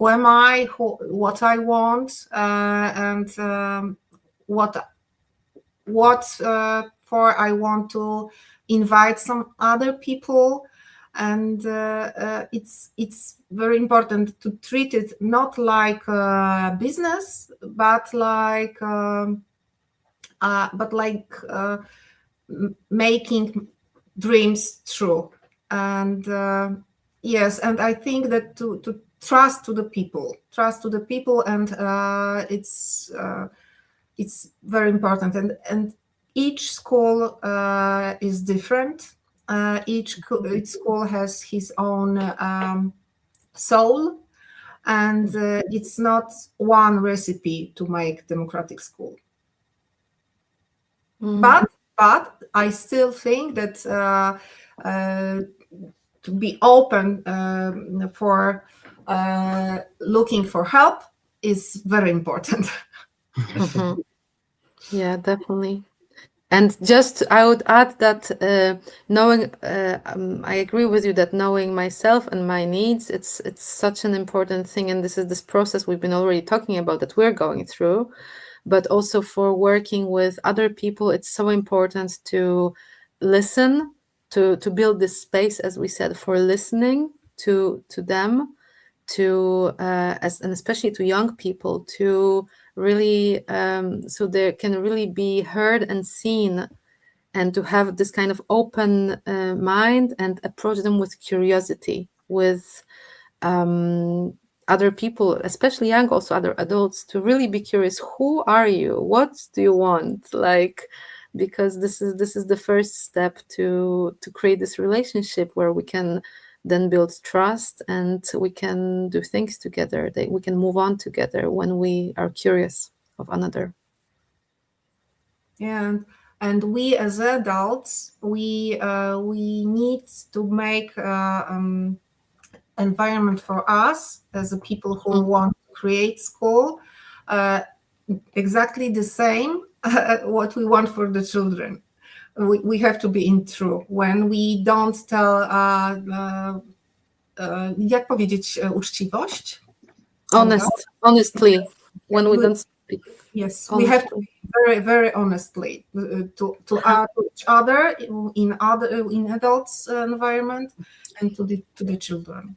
am I, what I want, and what for I want to invite some other people. And it's very important to treat it not like a business, but like making dreams true. And yes, and I think that to trust to the people, and it's very important. And each school is different. Each school has his own soul, and it's not one recipe to make democratic school. But I still think that to be open for looking for help is very important. Yeah, definitely. And just I would add that knowing, I agree with you that knowing myself and my needs, it's such an important thing. And this process we've been already talking about that we're going through. but also for working with other people, it's so important to listen, to build this space, as we said, for listening to them, to and especially to young people, to really so they can really be heard and seen, and to have this kind of open mind and approach them with curiosity, with other people, especially young, also other adults, to really be curious. Who are you? What do you want? Like, because this is the first step to create this relationship where we can then build trust and we can do things together. We can move on together when we are curious of another. Yeah, and we as adults, we need to make environment for us as the people who want to create school exactly the same what we want for the children. We have to be in true. When we don't tell jak powiedzieć uczciwość? Honestly, when we don't speak. Yes, we have to be very, very honestly to each other in adults environment and to the children.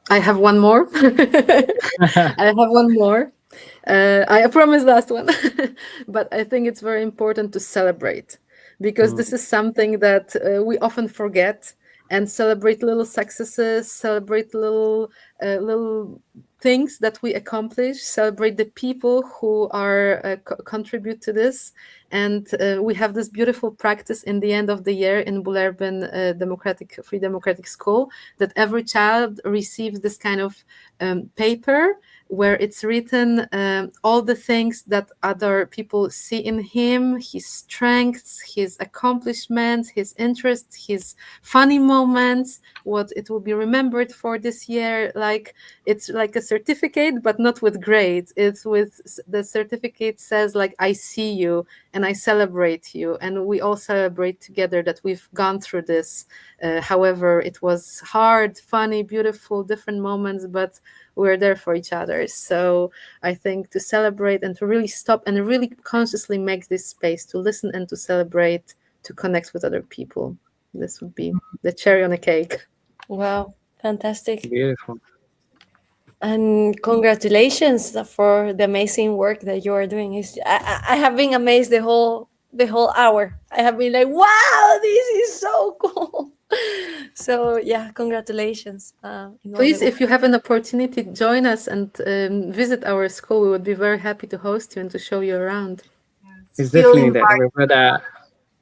I have one more. I have one more. I promise last one. But I think it's very important to celebrate, because this is something that we often forget, and celebrate little successes, celebrate little things that we accomplish, celebrate the people who are contribute to this. And we have this beautiful practice in the end of the year in Bullerbyn Free Democratic School, that every child receives this kind of paper where it's written all the things that other people see in him, his strengths, his accomplishments, his interests, his funny moments, what it will be remembered for this year. Like, it's like a certificate, but not with grades. It's with the certificate says like, I see you and I celebrate you, and we all celebrate together that we've gone through this. However, it was hard, funny, beautiful, different moments, but we're there for each other. So I think to celebrate and to really stop and really consciously make this space to listen and to celebrate, to connect with other people. This would be the cherry on a cake. Wow, fantastic. Beautiful. And congratulations for the amazing work that you are doing. I have been amazed the whole hour. I have been like, wow, this is so cool. So yeah, congratulations. Please, if you have an opportunity, join us and visit our school. We would be very happy to host you and to show you around. It's definitely that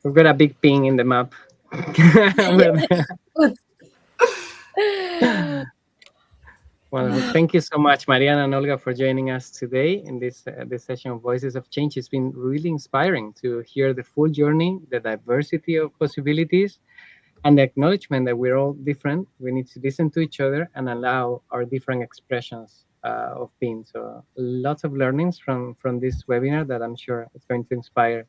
we've got a big ping in the map. Well, thank you so much, Marianna and Olga, for joining us today in this session of Voices of Change. It's been really inspiring to hear the full journey, the diversity of possibilities, and the acknowledgement that we're all different. We need to listen to each other and allow our different expressions of being. So lots of learnings from this webinar that I'm sure it's going to inspire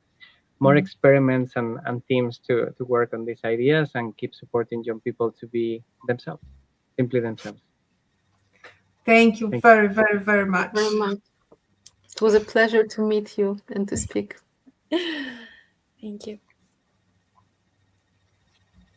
more experiments and teams to work on these ideas and keep supporting young people to be themselves, simply themselves. Thank you very, very, very much. It was a pleasure to meet you and to speak. Thank you.